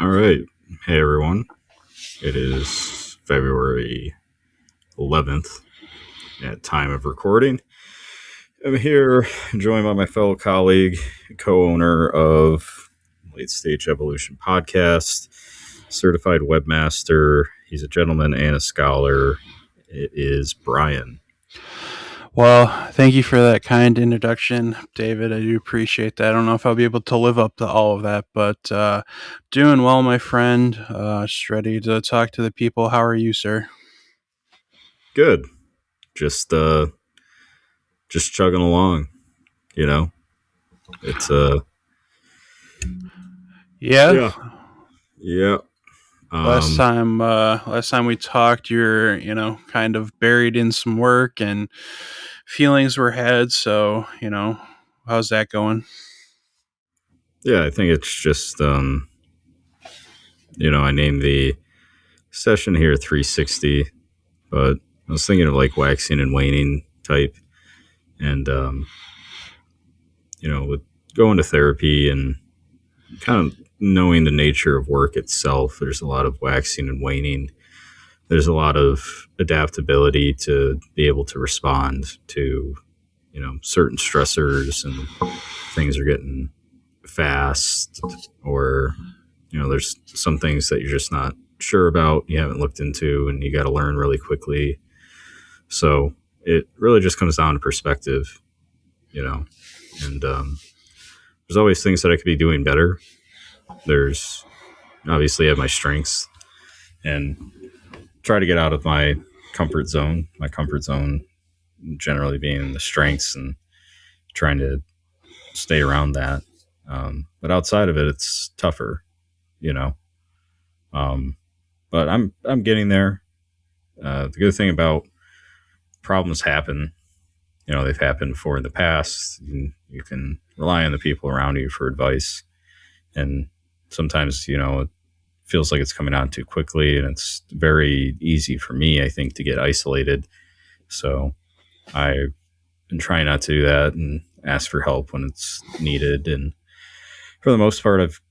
All right. Hey, everyone. It is February 11th at time of recording. I'm here joined by my fellow colleague, co-owner of Late Stage Evolution Podcast, certified webmaster. He's a gentleman and a scholar. It is Brian. Well, thank you for that kind introduction, David. I do appreciate that. I don't know if I'll be able to live up to all of that, but doing well, my friend. Just ready to talk to the people. How are you, sir? Good. Just chugging along, you know. It's Yeah. yeah. Last time we talked, you're kind of buried in some work and feelings were had. So how's that going? Yeah, I think it's just I named the session here 360, but I was thinking of like waxing and waning type. And, with going to therapy and kind of knowing the nature of work itself, there's a lot of waxing and waning. There's a lot of adaptability to be able to respond to, certain stressors and things are getting fast or, there's some things that you're just not sure about, you haven't looked into, and you got to learn really quickly. So it really just comes down to perspective, and there's always things that I could be doing better. There's obviously I have my strengths and try to get out of my comfort zone. My comfort zone generally being the strengths and trying to stay around that. But outside of it, it's tougher, you know. But I'm getting there. The good thing about problems happen, they've happened before in the past. You can rely on the people around you for advice, and sometimes it feels like it's coming on too quickly, and it's very easy for me, I think, to get isolated. So I've been trying not to do that and ask for help when it's needed. And for the most part, I've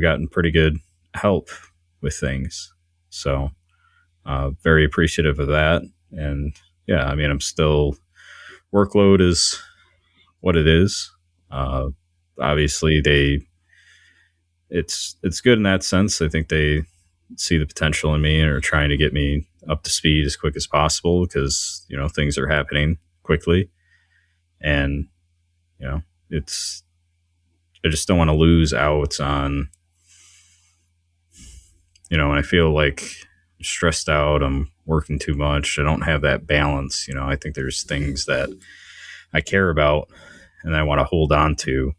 gotten pretty good help with things. So very appreciative of that. And yeah, I mean, I'm still workload is what it is. Obviously, it's good in that sense. I think they see the potential in me and are trying to get me up to speed as quick as possible because things are happening quickly, and it's I just don't want to lose out on when I feel like I'm stressed out, I'm working too much, I don't have that balance. I think there's things that I care about and I want to hold on to,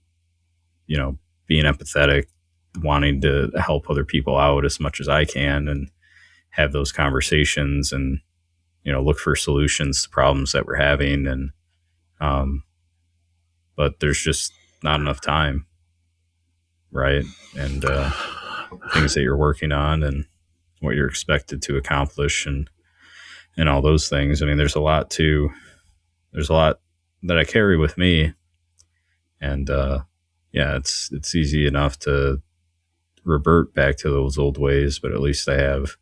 being empathetic, wanting to help other people out as much as I can and have those conversations and, look for solutions to problems that we're having. And, but there's just not enough time. Right. And, things that you're working on and what you're expected to accomplish and all those things. I mean, there's a lot that I carry with me, and yeah, it's easy enough to revert back to those old ways, but at least I have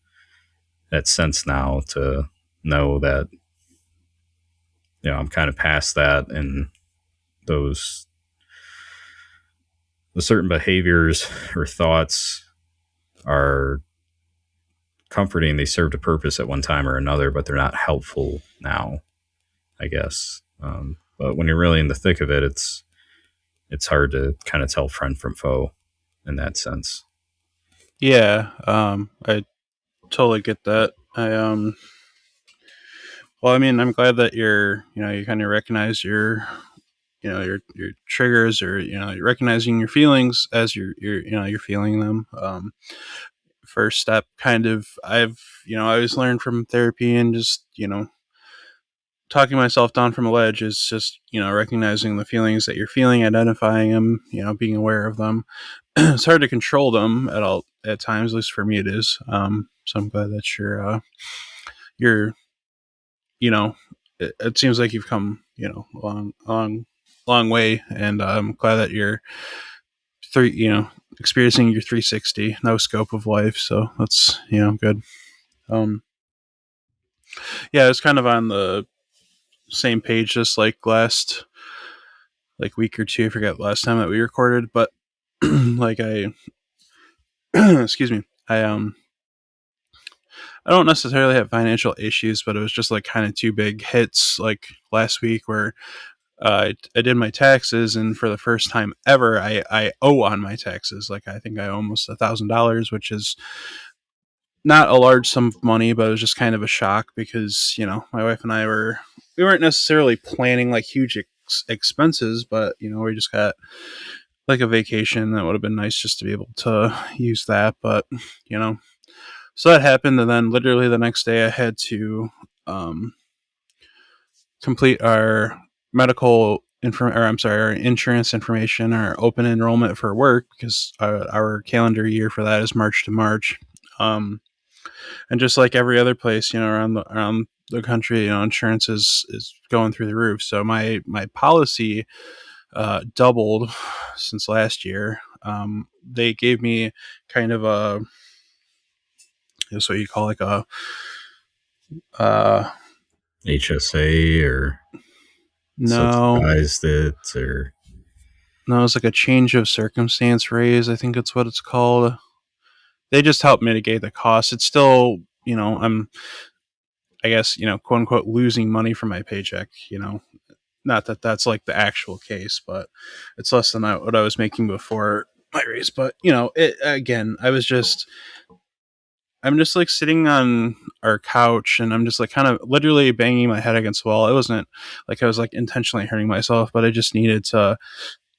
that sense now to know that I'm kind of past that, and those the certain behaviors or thoughts are comforting. They served a purpose at one time or another, but they're not helpful now, I guess. But when you're really in the thick of it, it's hard to kind of tell friend from foe in that sense. Yeah, I totally get that. Well, I mean, I'm glad that you kind of recognize your triggers, or you're recognizing your feelings as you're feeling them. First step, kind of, I always learned from therapy and just talking myself down from a ledge is just recognizing the feelings that you're feeling, identifying them, being aware of them. It's hard to control them at times, at least for me it is. So I'm glad that you're it seems like you've come long way, and I'm glad that you're experiencing your 360, no scope of life. So that's, good. Um, yeah, it's kind of on the same page, just like last like week or two. I forget last time that we recorded, but like excuse me, I don't necessarily have financial issues, but it was just like kind of two big hits like last week where I did my taxes, and for the first time ever, I owe on my taxes. Like I think I owe almost $1,000, which is not a large sum of money, but it was just kind of a shock because my wife and we weren't necessarily planning like huge expenses, but we just got like a vacation that would have been nice just to be able to use that, but you know so that happened, and then literally the next day I had to um, complete our our insurance information, our open enrollment for work, because our calendar year for that is March to March. And just like every other place, around the country, insurance is going through the roof. So my policy doubled since last year. They gave me kind of a, that's what you call like a uh, HSA or no, subsidized it or no, it's like a change of circumstance raise. I think it's what it's called. They just help mitigate the cost. It's still, I guess, quote unquote, losing money from my paycheck. Not that that's like the actual case, but it's less than what I was making before my raise. But it again. I'm just like sitting on our couch, and I'm just like kind of literally banging my head against the wall. It wasn't like I was like intentionally hurting myself, but I just needed to,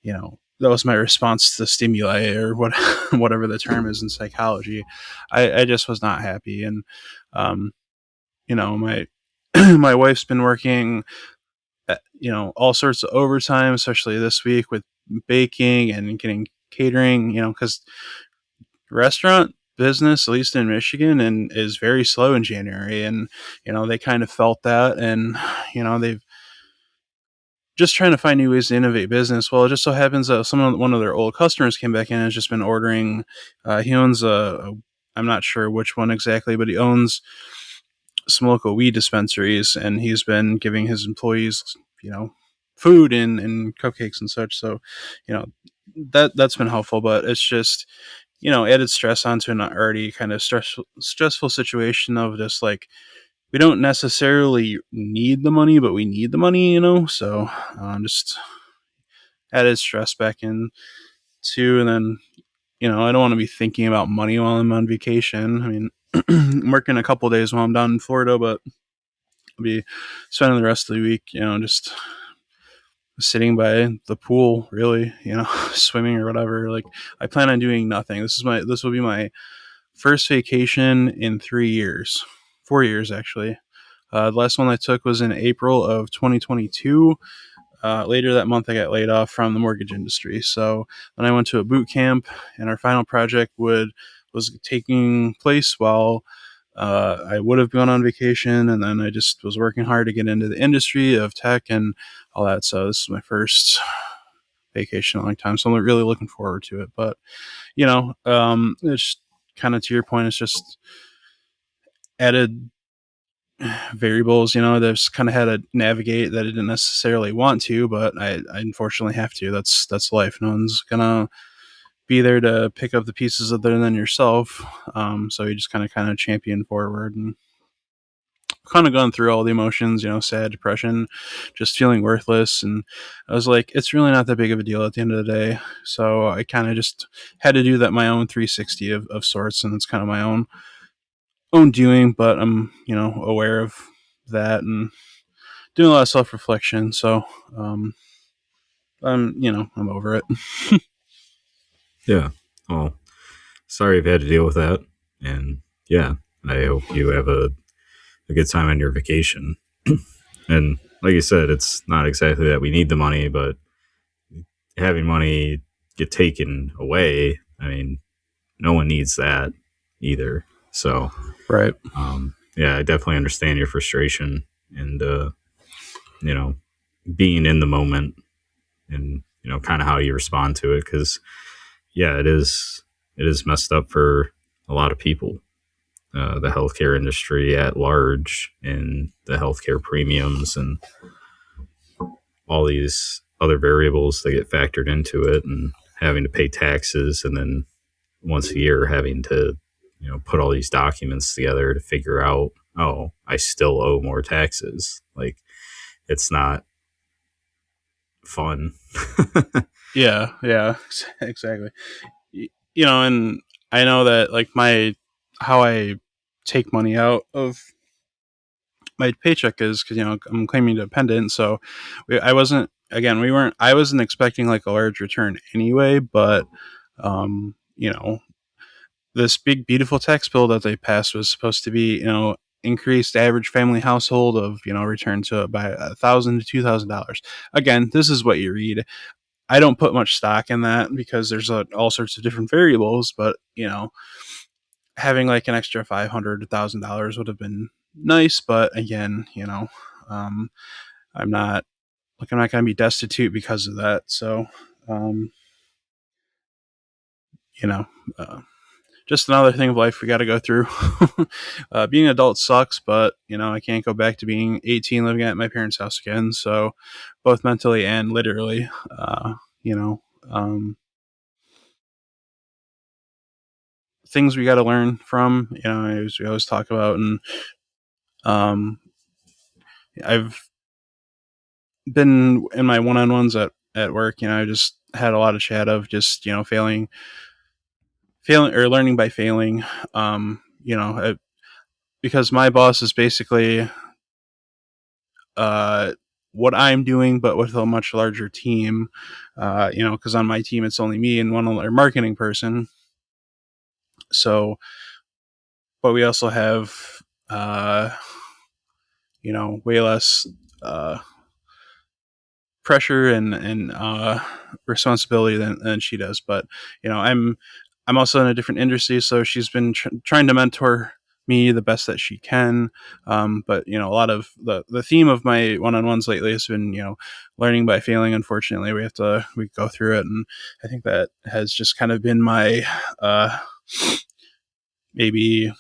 that was my response to the stimuli, or what, whatever the term is in psychology. I just was not happy, and um, my my wife's been working, all sorts of overtime, especially this week with baking and getting catering, because restaurant business, at least in Michigan, and is very slow in January, and they kind of felt that, and they've just trying to find new ways to innovate business. Well, it just so happens that one of their old customers came back in and has just been ordering. He owns I'm not sure which one exactly, but he owns some local weed dispensaries, and he's been giving his employees, food and cupcakes and such. So, that's been helpful, but it's just, added stress onto an already kind of stressful situation of just like, we don't necessarily need the money, but we need the money, So just added stress back in too, and then I don't want to be thinking about money while I'm on vacation. I mean, I'm working a couple days while I'm down in Florida, but I'll be spending the rest of the week, just sitting by the pool, really, swimming or whatever. Like I plan on doing nothing. This will be my first vacation in 3 years, 4 years actually. The last one I took was in April of 2022. Later that month, I got laid off from the mortgage industry. So then I went to a boot camp, and our final project was taking place while I would have gone on vacation, and then I just was working hard to get into the industry of tech and all that. So this is my first vacation in a long time, so I'm really looking forward to it. But it's kind of to your point. It's just added variables, that I've just kind of had to navigate that I didn't necessarily want to, but I unfortunately have to. That's life. No one's gonna be there to pick up the pieces other than yourself. So you just kind of champion forward, and kind of gone through all the emotions, sad, depression, just feeling worthless. And I was like, it's really not that big of a deal at the end of the day. So I kind of just had to do that, my own 360 of sorts. And it's kind of my own doing, but I'm, aware of that and doing a lot of self-reflection. So, I'm over it. yeah. Well, sorry you've had to deal with that, and yeah, I hope you have a good time on your vacation. And like you said, it's not exactly that we need the money, but having money get taken away, I mean, no one needs that either. So, Right. yeah, I definitely understand your frustration and, being in the moment and, kind of how you respond to it. Cause, yeah, it is messed up for a lot of people. The healthcare industry at large and the healthcare premiums and all these other variables that get factored into it, and having to pay taxes, and then once a year having to, put all these documents together to figure out, oh, I still owe more taxes. Like, it's not fun. Yeah, yeah, exactly. And I know that like my how I take money out of my paycheck is because I'm claiming dependent, so I wasn't again we weren't I wasn't expecting like a large return anyway, but um, you know this big beautiful tax bill that they passed was supposed to be increased average family household of return to by $1,000 to $2,000. Again, this is what you read. I don't put much stock in that because there's all sorts of different variables, but having like an extra $500 to $1,000 would have been nice. But again, um, I'm not I'm not going to be destitute because of that. So, um, you know, uh, just another thing of life we got to go through. Being an adult sucks, but I can't go back to being 18 living at my parents' house again. So, both mentally and literally, you know, um, things we got to learn from. As we always talk about, and um, I've been in my one-on-ones at work. I just had a lot of chat of just failing or learning by failing. Because my boss is basically uh, what I'm doing, but with a much larger team. Because on my team it's only me and one other marketing person. So, but we also have way less uh, pressure and responsibility than she does. But I'm also in a different industry, so she's been trying to mentor me the best that she can. But a lot of the theme of my one-on-ones lately has been learning by failing. Unfortunately, we go through it, and I think that has just kind of been my maybe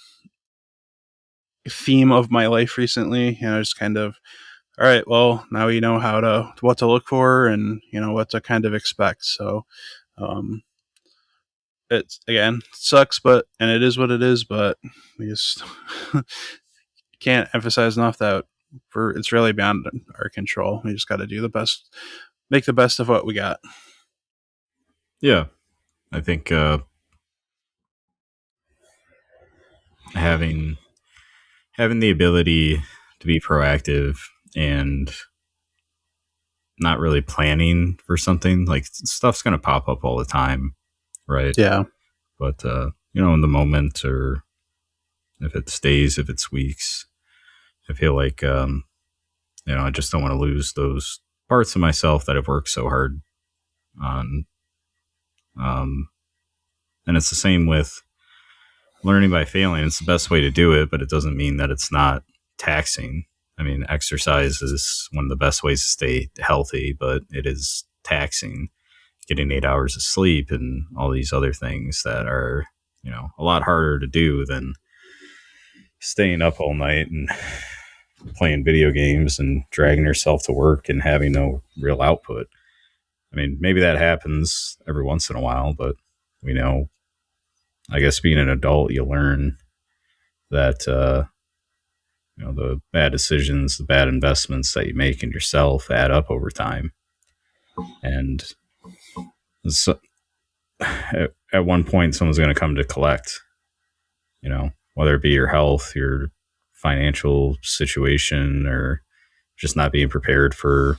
theme of my life recently. Just kind of, all right, well, now we know what to look for and what to kind of expect. So um, it's again sucks, and it is what it is. But we just can't emphasize enough that it's really beyond our control. We just got to do the best, make the best of what we got. Yeah, I think having having the ability to be proactive and not really planning for something, like, stuff's going to pop up all the time, right? Yeah, But in the moment, or if it's days, if it's weeks, I feel like I just don't want to lose those parts of myself that I've worked so hard on. um and it's the same with learning by failing. It's the best way to do it, but it doesn't mean that it's not taxing. I mean, exercise is one of the best ways to stay healthy, but it is taxing. Getting 8 hours of sleep and all these other things that are, a lot harder to do than staying up all night and playing video games and dragging yourself to work and having no real output. I mean, maybe that happens every once in a while, but we know, I guess, being an adult, you learn that the bad decisions, the bad investments that you make in yourself add up over time. And so, at one point, someone's going to come to collect, whether it be your health, your financial situation, or just not being prepared for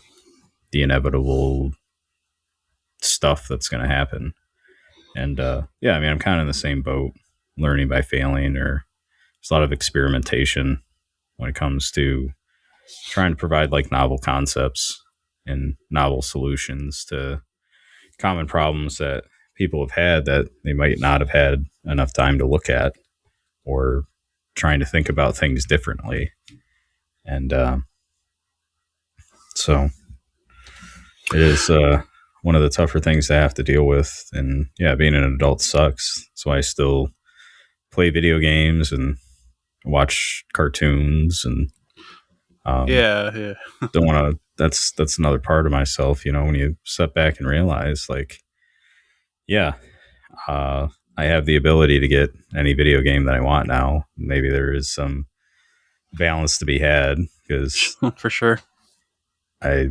the inevitable stuff that's going to happen. And yeah, I mean, I'm kind of in the same boat, learning by failing, or there's a lot of experimentation when it comes to trying to provide like novel concepts and novel solutions to common problems that people have had that they might not have had enough time to look at, or trying to think about things differently. And so it is one of the tougher things to have to deal with. And yeah, being an adult sucks. So I still play video games and watch cartoons and Yeah, yeah. don't want to. That's another part of myself. When you step back and realize, like, yeah, uh, I have the ability to get any video game that I want now. Maybe there is some balance to be had because For sure. I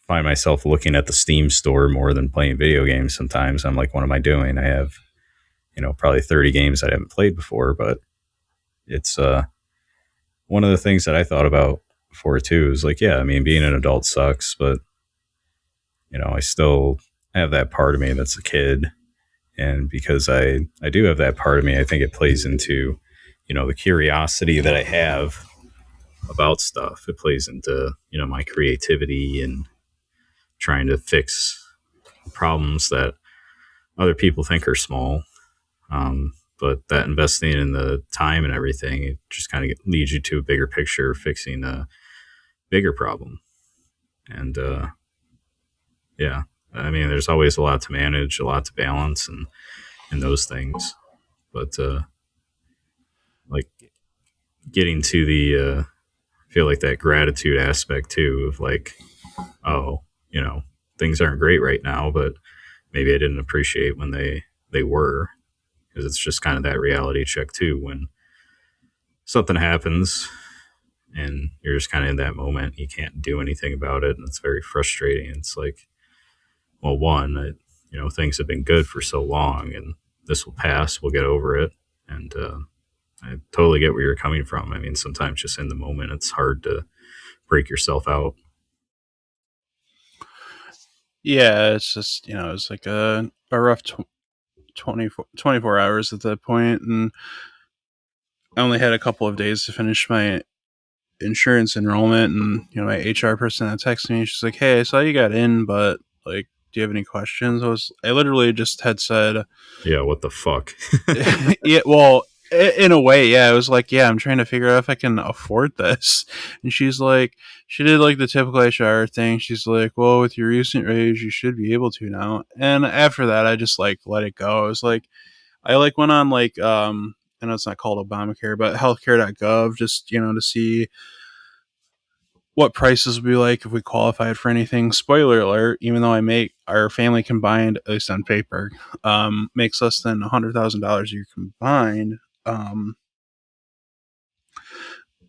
find myself looking at the Steam store more than playing video games sometimes. I'm like, what am I doing? I have, probably 30 games I haven't played before, but it's one of the things that I thought about before too is like, yeah, I mean, being an adult sucks, but I still have that part of me that's a kid. And because I do have that part of me, I think it plays into, the curiosity that I have about stuff. It plays into, my creativity and trying to fix problems that other people think are small. But that investing in the time and everything, it just kind of leads you to a bigger picture, fixing a bigger problem. And yeah, I mean, there's always a lot to manage, a lot to balance, and those things. But like getting to the, I feel like that gratitude aspect too of like, oh, things aren't great right now, but maybe I didn't appreciate when they were, because it's just kind of that reality check too when something happens and you're just kind of in that moment, you can't do anything about it, and it's very frustrating. It's like, well, one, things have been good for so long, and this will pass. We'll get over it, and I totally get where you're coming from. I mean, sometimes just in the moment, it's hard to break yourself out. Yeah, it's just, it's like a rough 24 hours at that point, and I only had a couple of days to finish my insurance enrollment, and my HR person that texted me, she's like, "Hey, I saw you got in, but like, do you have any questions?" I literally just had said, Yeah, what the fuck? yeah, well, in a way, yeah. I was like, yeah, I'm trying to figure out if I can afford this. And she's like, she did like the typical HR thing. She's like, well, with your recent raise, you should be able to now. And after that, I just like let it go. I was like, I like went on like, I know it's not called Obamacare, but healthcare.gov, just, to see what prices would be like if we qualified for anything. Spoiler alert, even though I make our family combined, at least on paper, makes less than $100,000 a year combined. Um,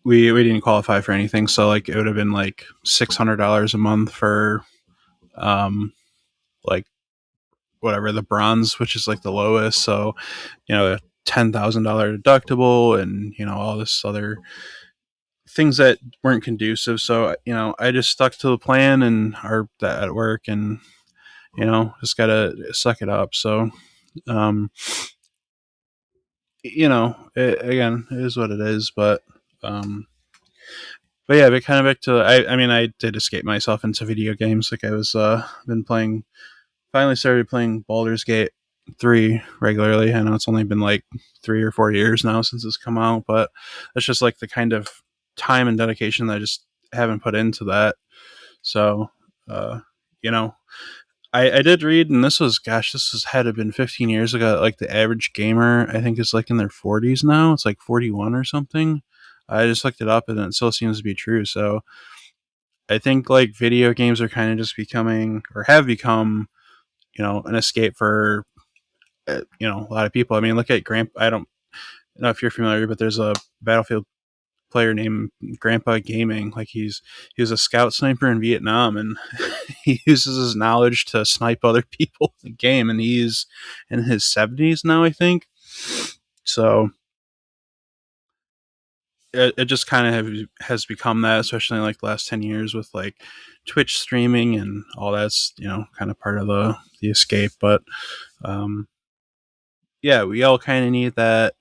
we didn't qualify for anything, so like it would have been like $600 a month for like whatever the bronze, which is like the lowest. So a $10,000 deductible, and all this other things that weren't conducive. So I just stuck to the plan and our that at work, and just gotta suck it up. So um, again, it is what it is. Um, but yeah, but kind of back to I mean, I did escape myself into video games. Like I was been playing. Finally started playing Baldur's Gate 3 regularly. I know it's only been like 3 or 4 years now since it's come out, but it's just like the kind of time and dedication that I just haven't put into that. So, uh, you know, I did read, and this has had to been 15 years ago. Like the average gamer, I think, is like in their 40s now. It's like 41 or something. I just looked it up, and it still seems to be true. So I think like video games are kind of just becoming, or have become, an escape for a lot of people. I mean, look at Grandpa. I don't know if you're familiar, but there's a Battlefield player named Grandpa Gaming. Like he was a scout sniper in Vietnam, and he uses his knowledge to snipe other people in the game. And he's in his 70s now, I think. So it just kind of has become that, especially in like the last 10 years with like Twitch streaming and all that's kind of part of the escape. But yeah, we all kind of need that,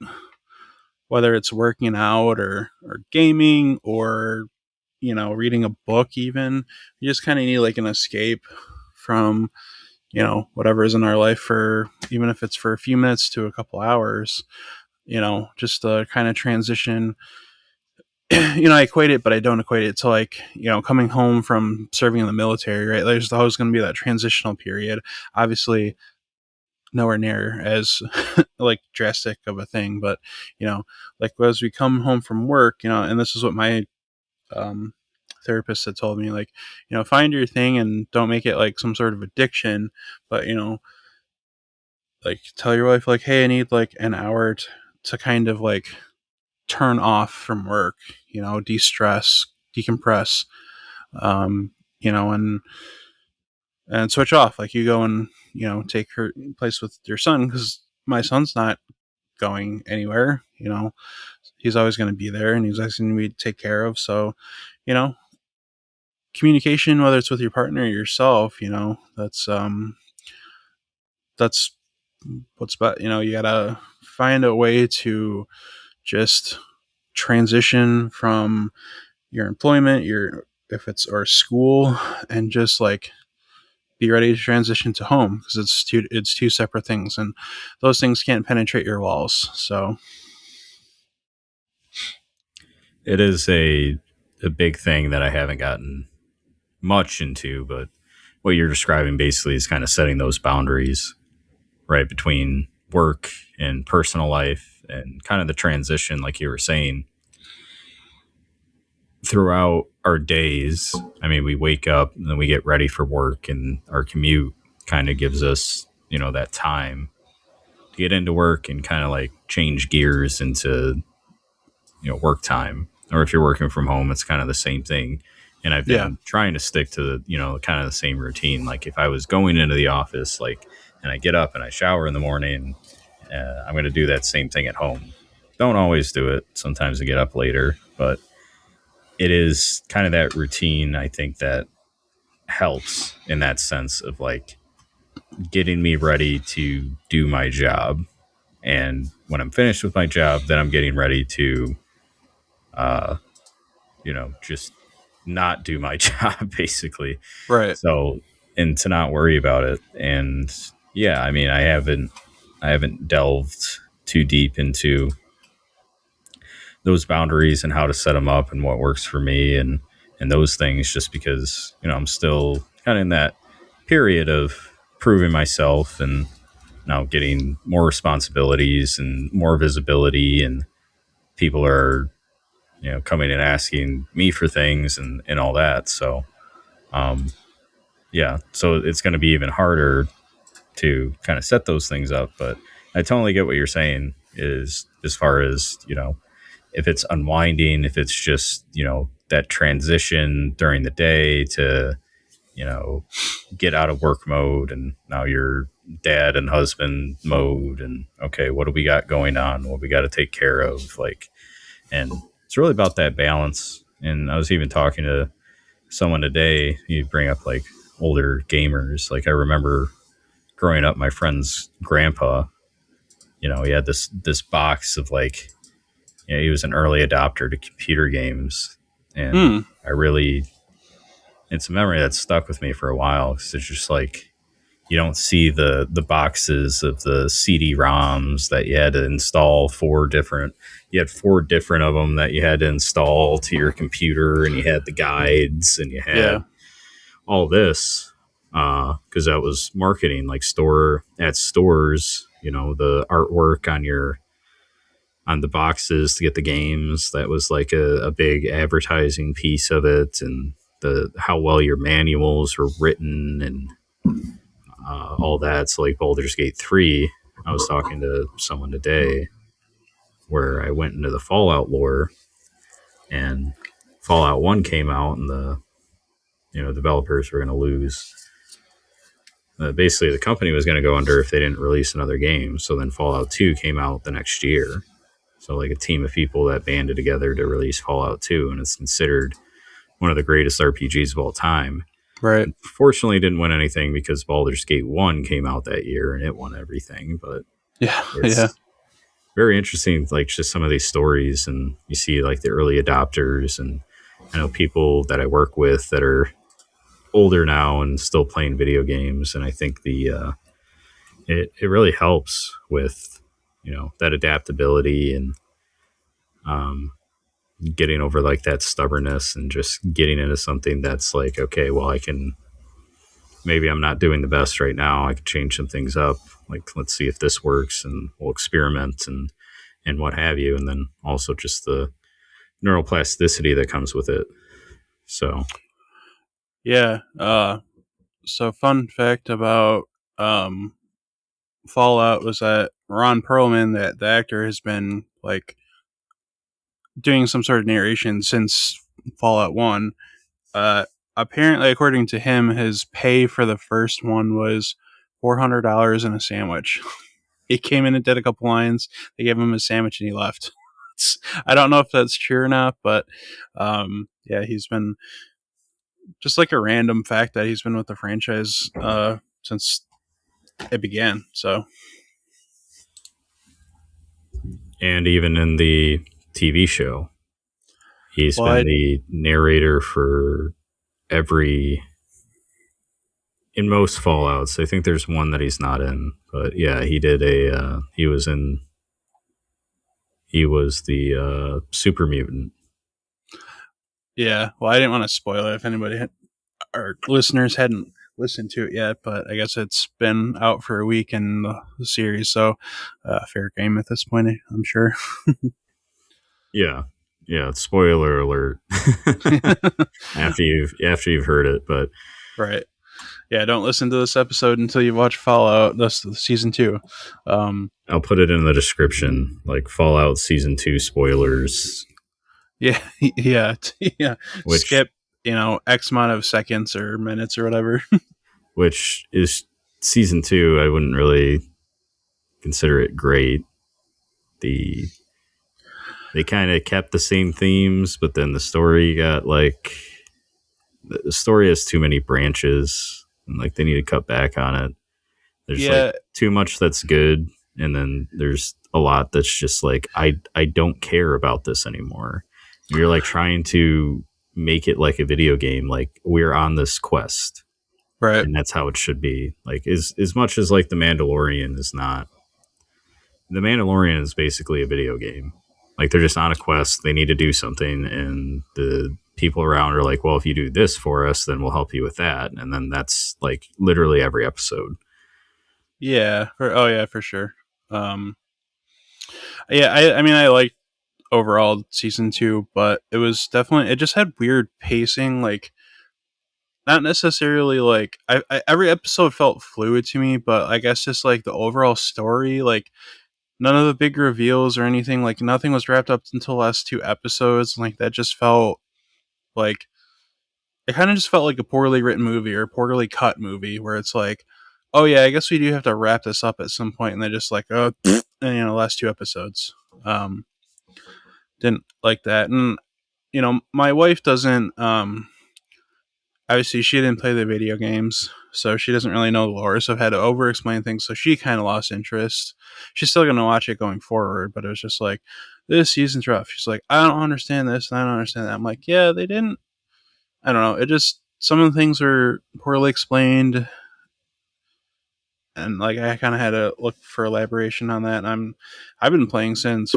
whether it's working out or gaming or reading a book. Even you just kind of need like an escape from whatever is in our life, for even if it's for a few minutes to a couple hours, just to kind of transition I equate it, but I don't equate it to like, coming home from serving in the military, right? There's always going to be that transitional period. Obviously, nowhere near as like drastic of a thing, but like as we come home from work, and this is what my um, therapist had told me, like, find your thing and don't make it like some sort of addiction, but like tell your wife like, hey, I need like an hour to kind of like turn off from work, de-stress, decompress, and switch off. Like you go and, take her place with your son, because my son's not going anywhere, he's always going to be there and he's always going to be take care of. So, you know, communication, whether it's with your partner or yourself, that's what's about, you gotta find a way to just transition from your employment, if it's or school, and just like be ready to transition to home, because it's two separate things, and those things can't penetrate your walls. So It is a big thing that I haven't gotten much into, but what you're describing basically is kind of setting those boundaries right between work and personal life, and kind of the transition, like you were saying, throughout our days. I mean, we wake up and then we get ready for work, and our commute kind of gives us, that time to get into work and kind of like change gears into, work time. Or if you're working from home, it's kind of the same thing. And I've yeah, been trying to stick to the, kind of the same routine. Like if I was going into the office, like, and I get up and I shower in the morning, I'm going to do that same thing at home. Don't always do it. Sometimes I get up later, but it is kind of that routine, I think, that helps in that sense of like getting me ready to do my job. And when I'm finished with my job, then I'm getting ready to, uh, just not do my job basically. right, So, and to not worry about it. And yeah, I mean, I haven't delved too deep into those boundaries and how to set them up and what works for me, and those things, just because, I'm still kind of in that period of proving myself, and now getting more responsibilities and more visibility, and people are, coming and asking me for things, and all that. So, um, yeah, so it's going to be even harder to kind of set those things up. But I totally get what you're saying, is as far as, if it's unwinding, if it's just, that transition during the day to, you know, get out of work mode, and now you're dad and husband mode, and okay, what do we got going on? What we got to take care of? Like, and it's really about that balance. And I was even talking to someone today, you bring up like older gamers. Like I remember growing up, my friend's grandpa, he had this box of like, he was an early adopter to computer games. And mm, I really, it's a memory that's stuck with me for a while, because it's just like, you don't see the boxes of the CD-ROMs that you had to install, you had four different of them that you had to install to your computer, and you had the guides, and you yeah, had all this, because that was marketing, like store at stores, the artwork on the boxes to get the games. That was like a big advertising piece of it, and the how well your manuals were written, and all that. So like Baldur's Gate 3, I was talking to someone today where I went into the Fallout lore, and Fallout 1 came out, and the developers were going to lose. Basically, the company was going to go under if they didn't release another game. So then Fallout 2 came out the next year. So like a team of people that banded together to release Fallout 2, and it's considered one of the greatest RPGs of all time. right, Unfortunately, it didn't win anything because Baldur's Gate 1 came out that year and it won everything. But yeah, yeah, it's very interesting, like just some of these stories, and you see like the early adopters, and I know people that I work with that are older now and still playing video games, and I think it really helps with that adaptability, and getting over like that stubbornness and just getting into something that's like, okay, well, I can, maybe I'm not doing the best right now. I can change some things up. Like, let's see if this works, and we'll experiment and what have you. And then also just the neuroplasticity that comes with it. So, Yeah. So fun fact about um, Fallout was that Ron Perlman, that the actor, has been like doing some sort of narration since Fallout 1. Uh, Apparently, according to him, his pay for the first one was $400 and a sandwich. He came in and did a couple lines. They gave him a sandwich and he left. I don't know if that's true or not, but yeah, he's been just like a random fact that he's been with the franchise since it began. So, and even in the TV show, he's well, been the narrator for every, in most Fallouts. I think there's one that he's not in, but yeah, he did he was the super mutant. yeah, well, I didn't want to spoil it if anybody our listeners hadn't listened to it yet, but I guess it's been out for a week in the series, so fair game at this point, I'm sure. Yeah, yeah. Spoiler alert. After you've heard it, but Right. Yeah, don't listen to this episode until you watch Fallout. That's season 2. I'll put it in the description, like Fallout Season 2 spoilers. Yeah, yeah, yeah. Which Skip, X amount of seconds or minutes or whatever. which is Season 2. I wouldn't really consider it great. They kind of kept the same themes, but then the story got like, the story has too many branches, and like they need to cut back on it. There's like Yeah, too much that's good, and then there's a lot that's just like, I don't care about this anymore. You're like trying to make it like a video game, like we're on this quest, right. and that's how it should be. Like as much as like the Mandalorian is not. The Mandalorian is basically a video game. Like they're just on a quest, they need to do something, and the people around are like, well, if you do this for us, then we'll help you with that, and then that's like literally every episode. Yeah, oh yeah, for sure. Um, yeah, I mean, I liked overall season 2, but it just had weird pacing. Like, not necessarily like every episode felt fluid to me, but I guess just like the overall story, like none of the big reveals or anything, like nothing was wrapped up until the last 2 episodes. Like that just felt like it kind of just felt like a poorly written movie or a poorly cut movie where it's like, oh yeah, I guess we do have to wrap this up at some point, and they just like, oh, and last 2 episodes. Didn't like that, and my wife doesn't. Obviously, she didn't play the video games, so she doesn't really know the lore. So I've had to over explain things, so she kind of lost interest. She's still gonna watch it going forward, but it was just like, this season's rough. She's like, I don't understand this, and I don't understand that. I'm like, yeah, they didn't. I don't know. It just, some of the things are poorly explained, and like I kind of had to look for elaboration on that. And I've been playing since,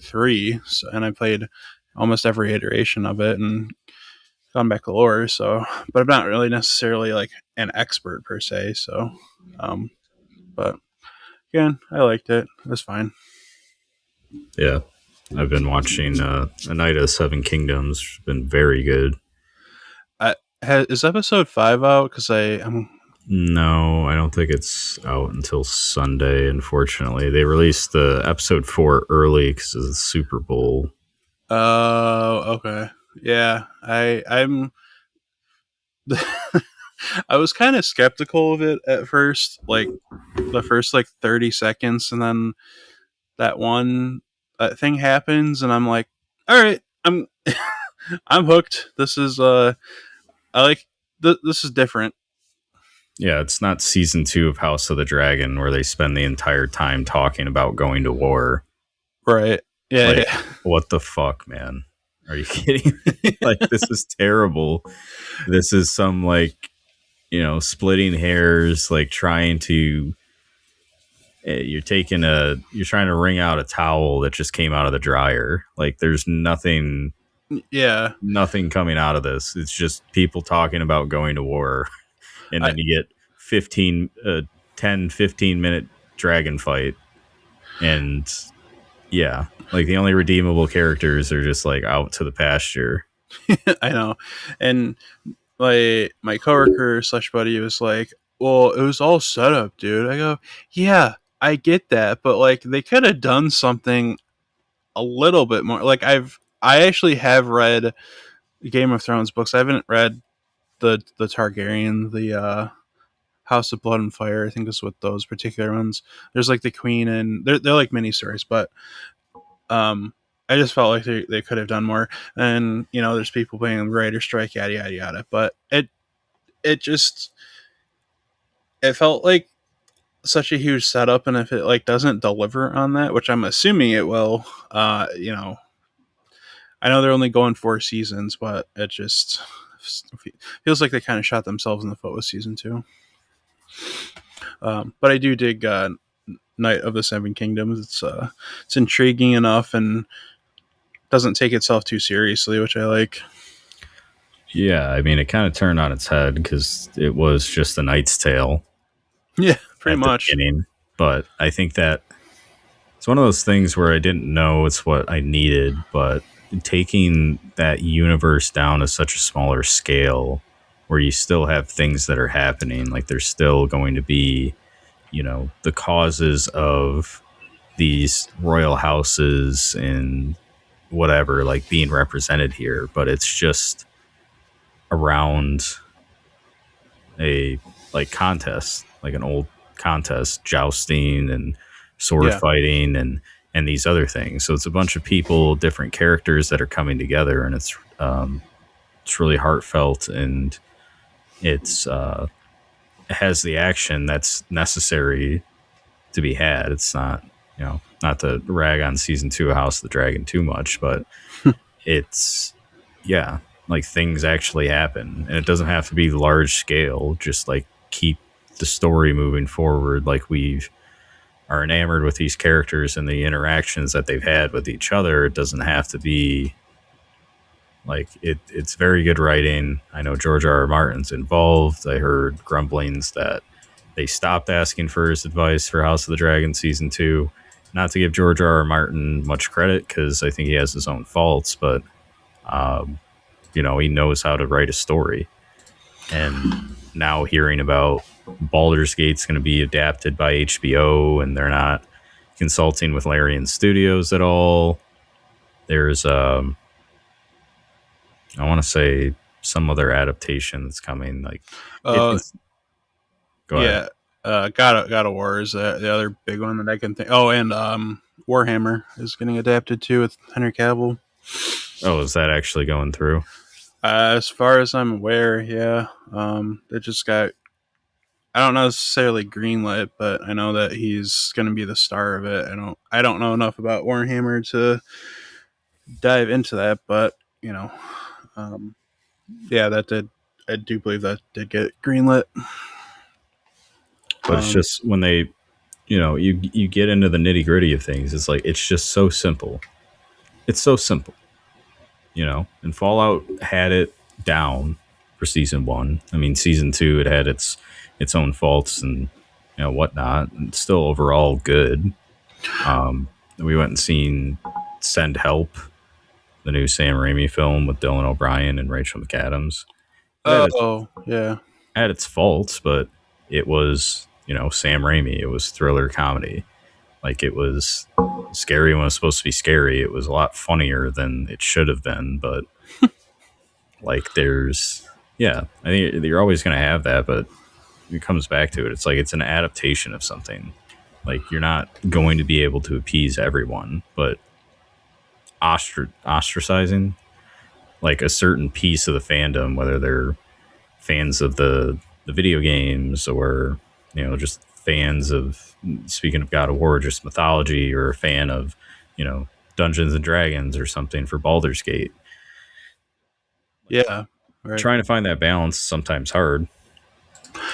3, so, and I played almost every iteration of it and gone back to lore. So, but I'm not really necessarily like an expert per se. So, but again, I liked it. It was fine. Yeah, I've been watching A Night of the Seven Kingdoms. It's been very good. Is episode 5 out? Because I'm. No, I don't think it's out until Sunday. Unfortunately, they released the episode 4 early because of the Super Bowl. Oh, okay. Yeah, I'm. I was kind of skeptical of it at first, like the first like 30 seconds, and then that one thing happens, and I'm like, all right, I'm I'm hooked. This is I like this is different. Yeah, it's not season 2 of House of the Dragon where they spend the entire time talking about going to war. Right. Yeah. Like, Yeah. what the fuck, man? Are you kidding me? Like, this is terrible. This is some, like, splitting hairs, like, trying to you're trying to wring out a towel that just came out of the dryer. Like there's Yeah, nothing coming out of this. It's just people talking about going to war, and I then you get 15 10-15 minute dragon fight, and yeah, like the only redeemable characters are just like out to the pasture. I know, and my coworker slash buddy was like, "Well, it was all set up, dude." I go, "Yeah, I get that, but like they could have done something a little bit more." Like I actually have read Game of Thrones books. I haven't read the Targaryen, the House of Blood and Fire. I think is what those particular ones. There's like the Queen, and they're like mini stories, but um. I just felt like they could have done more, and there's people playing writer strike, yada yada yada. But it just it felt like such a huge setup, and if it like doesn't deliver on that, which I'm assuming it will, I know they're only going 4 seasons, but it just feels like they kind of shot themselves in the foot with season 2. But I do dig Night of the Seven Kingdoms. It's intriguing enough and doesn't take itself too seriously, which I like. Yeah, I mean, it kind of turned on its head because it was just a Knight's Tale Yeah, pretty at the much. beginning. But I think that it's one of those things where I didn't know it's what I needed, but taking that universe down to such a smaller scale where you still have things that are happening, like there's still going to be, the causes of these royal houses and whatever, like being represented here, but it's just around a like contest, like an old contest, jousting and sword Yeah, fighting and these other things. So it's a bunch of people, different characters that are coming together, and it's really heartfelt, and it has the action that's necessary to be had. It's not, not to rag on season 2 of House of the Dragon too much, but it's, yeah, like things actually happen, and it doesn't have to be large scale. Just like keep the story moving forward. Like we are enamored with these characters and the interactions that they've had with each other. It doesn't have to be like it's very good writing. I know George R. R. Martin's involved. I heard grumblings that they stopped asking for his advice for House of the Dragon season 2. Not to give George R. R. Martin much credit because I think he has his own faults, but um, he knows how to write a story. And now hearing about Baldur's Gate's going to be adapted by HBO, and they're not consulting with Larian Studios at all. There's, I want to say, some other adaptation that's coming. Like, uh, it's go ahead. yeah. God of War is the other big one that I can think. Oh, and Warhammer is getting adapted too with Henry Cavill. Oh, is that actually going through? As far as I'm aware, yeah. It just got, I don't necessarily greenlit, but I know that he's going to be the star of it. I don't know enough about Warhammer to dive into that, but um, yeah, that did. I do believe that did get greenlit. But it's Um, just when they, you get into the nitty gritty of things. It's like it's just so simple. It's so simple. And Fallout had it down for season 1. I mean, season 2 it had its own faults and whatnot, and still overall good. We went and seen Send Help, the new Sam Raimi film with Dylan O'Brien and Rachel McAdams. It oh yeah, had its faults, but it was Sam Raimi. It was thriller comedy. Like it was scary when it was supposed to be scary. It was a lot funnier than it should have been, but like there's, yeah, I think you're always going to have that, but it comes back to it. It's like it's an adaptation of something. Like you're not going to be able to appease everyone, but ostracizing like a certain piece of the fandom, whether they're fans of the video games or just fans of, speaking of God of War, just mythology, or a fan of you know Dungeons and Dragons or something for Baldur's Gate. Like yeah, right. trying to find that balance is sometimes hard.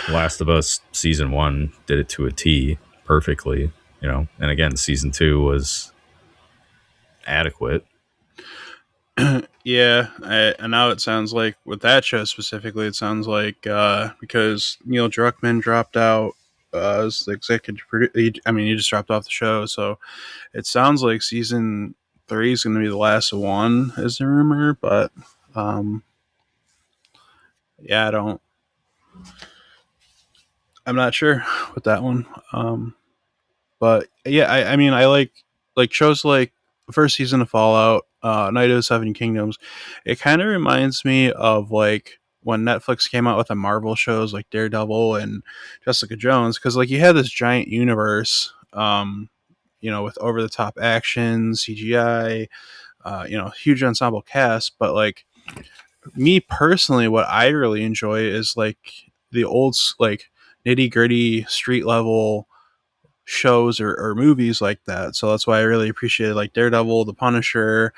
Last of Us season 1 did it to a T perfectly. And again, season 2 was adequate. Yeah, and now it sounds like with that show specifically, it sounds like because Neil Druckmann dropped out as the executive producer. I mean, he just dropped off the show, so it sounds like season 3 is going to be the last one, is the rumor. But um, yeah, I'm not sure with that one. But yeah, I mean, I like shows like the first season of Fallout, Night of the Seven Kingdoms. It kind of reminds me of like when Netflix came out with the Marvel shows like Daredevil and Jessica Jones, because like you had this giant universe, with over the top action, CGI, huge ensemble cast. But like me personally, what I really enjoy is like the like nitty gritty street level shows or movies like that. So that's why I really appreciated like Daredevil, The Punisher,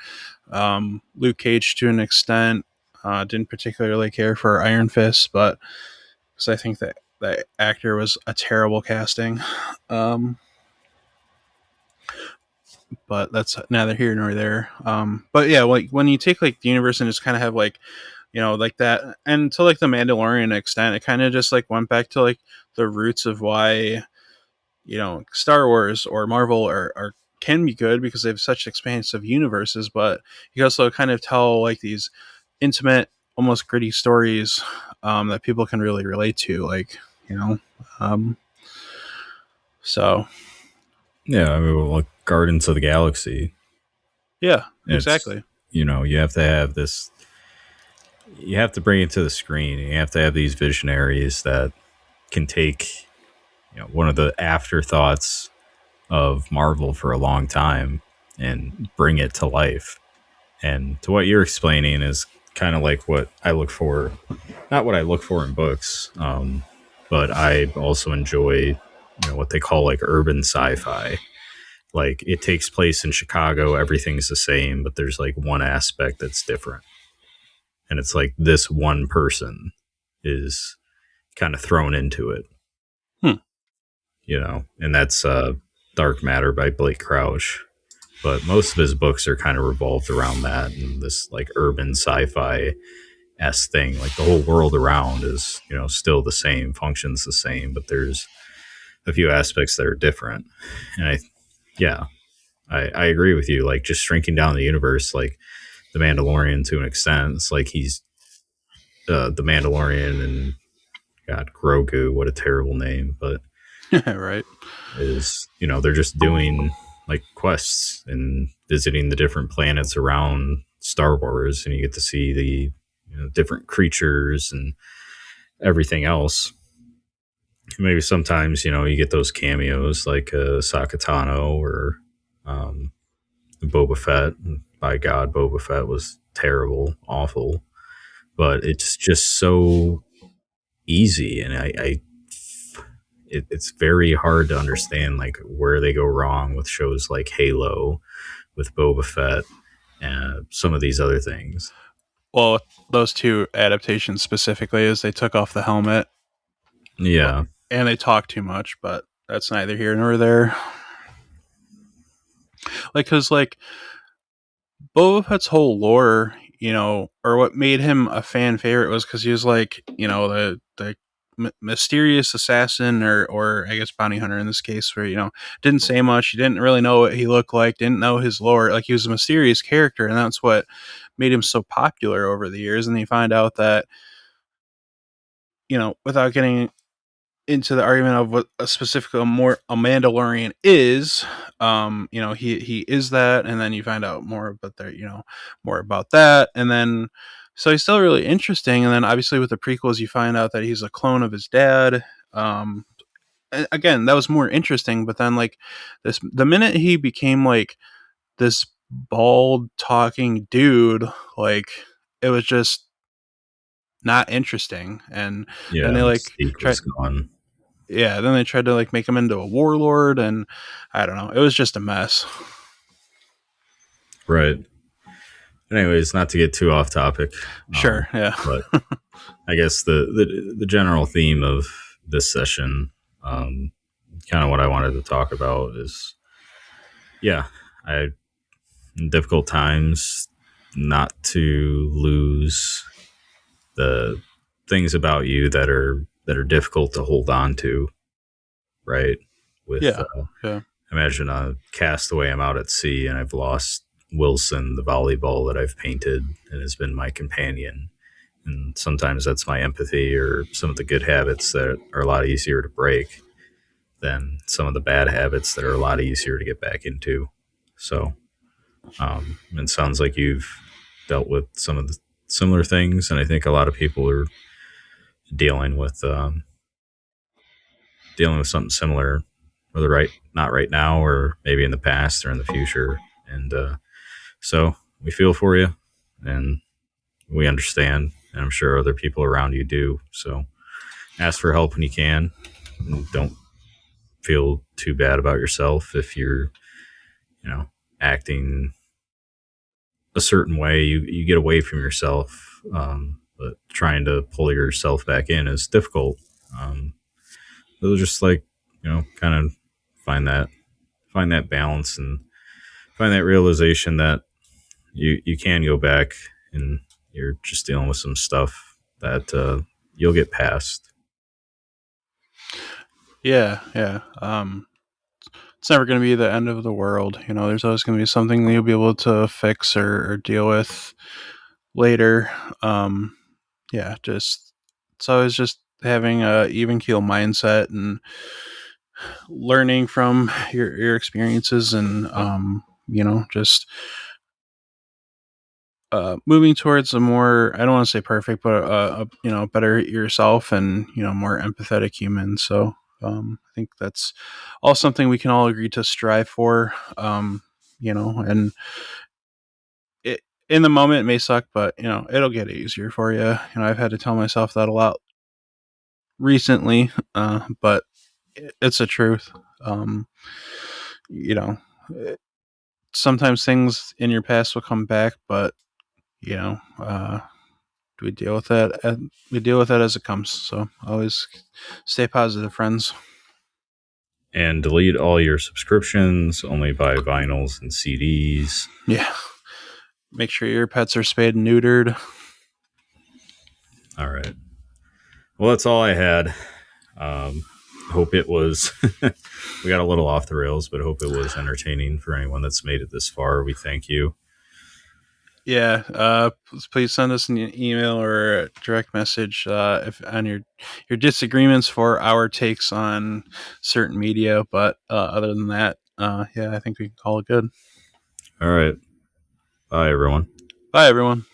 Luke Cage to an extent. Didn't particularly care for Iron Fist, but because I think that actor was a terrible casting. Um, but that's neither here nor there. But yeah, like when you take like the universe and just kind of have like like that, and to like the Mandalorian extent, it kind of just like went back to like the roots of why Star Wars or Marvel are can be good because they have such expansive universes, but you also kind of tell like these intimate, almost gritty stories that people can really relate to, like you know. Um, so Yeah, I mean, like Guardians of the Galaxy. yeah, It's exactly. you have to have this. You have to bring it to the screen. You have to have these visionaries that can take one of the afterthoughts of Marvel for a long time and bring it to life. And to what you're explaining is kind of like what I look for, not what I look for in books, but I also enjoy what they call like urban sci-fi. Like it takes place in Chicago, everything's the same, but there's like one aspect that's different, and it's like this one person is kind of thrown into it, Hmm. and that's Dark Matter by Blake Crouch. But most of his books are kind of revolved around that and this like urban sci-fi s thing. Like the whole world around is still the same, functions the same, but there's a few aspects that are different. And yeah, I agree with you. Like just shrinking down the universe, like the Mandalorian to an extent. It's like he's the Mandalorian and God Grogu. What a terrible name, but Right. is they're just doing like quests and visiting the different planets around Star Wars, and you get to see the different creatures and everything else. Maybe sometimes you get those cameos like Sakatano or um, Boba Fett. By God, Boba Fett was terrible, awful, but it's just so easy, and it's very hard to understand like where they go wrong with shows like Halo, with Boba Fett, and some of these other things. Well, those two adaptations specifically is they took off the helmet Yeah, and they talk too much, but that's neither here nor there. Like, cause like Boba Fett's whole lore, or what made him a fan favorite was because he was like, the mysterious assassin or I guess bounty hunter in this case, where didn't say much, you didn't really know what he looked like, didn't know his lore, like he was a mysterious character, and that's what made him so popular over the years. And you find out that without getting into the argument of what a specific a Mandalorian is. He is that, and then you find out more about more about that, and then so he's still really interesting. And then obviously with the prequels, you find out that he's a clone of his dad. Again, that was more interesting. But then like the minute he became like this bald talking dude, like it was just not interesting. And then yeah, they like Mystique try was gone. yeah, then they tried to like make him into a warlord, and I don't know. It was just a mess. Right. Anyways, not to get too off topic, Sure, yeah. but I guess the general theme of this session, um, kind of what I wanted to talk about is, yeah, I in difficult times not to lose the things about you that are difficult to hold on to, right? With Yeah. Yeah. imagine a castaway, I'm out at sea and I've lost Wilson, the volleyball that I've painted and has been my companion. And sometimes that's my empathy or some of the good habits that are a lot easier to break than some of the bad habits that are a lot easier to get back into. So, it sounds like you've dealt with some of the similar things, and I think a lot of people are dealing with dealing with something similar, whether not right now or maybe in the past or in the future. And so we feel for you, and we understand, and I'm sure other people around you do. So ask for help when you can, and don't feel too bad about yourself if you're, you know, acting a certain way. You get away from yourself, but trying to pull yourself back in is difficult. Um, so just like, kind of find that find that balance and find that realization that you can go back and you're just dealing with some stuff that you'll get past. Yeah. Yeah. It's never going to be the end of the world. There's always going to be something that you'll be able to fix or deal with later. Yeah, just it's always just having a even keel mindset and learning from your experiences and just moving towards a more, I don't want to say perfect, but better yourself and more empathetic human. So I think that's all something we can all agree to strive for. And it in the moment it may suck, but it'll get easier for you. I've had to tell myself that a lot recently, but it's the truth. Um, you know, eh, Sometimes things in your past will come back, but you know, uh, we deal with that. We deal with that as it comes. So always stay positive, friends. And delete all your subscriptions, only buy vinyls and CDs. Yeah. Make sure your pets are spayed and neutered. All right. Well, that's all I had. Hope it was, we got a little off the rails, but hope it was entertaining for anyone that's made it this far. We thank you. Yeah. Please send us an email or a direct message if on your disagreements for our takes on certain media. But other than that, yeah, I think we can call it good. All right. Bye, everyone. Bye, everyone.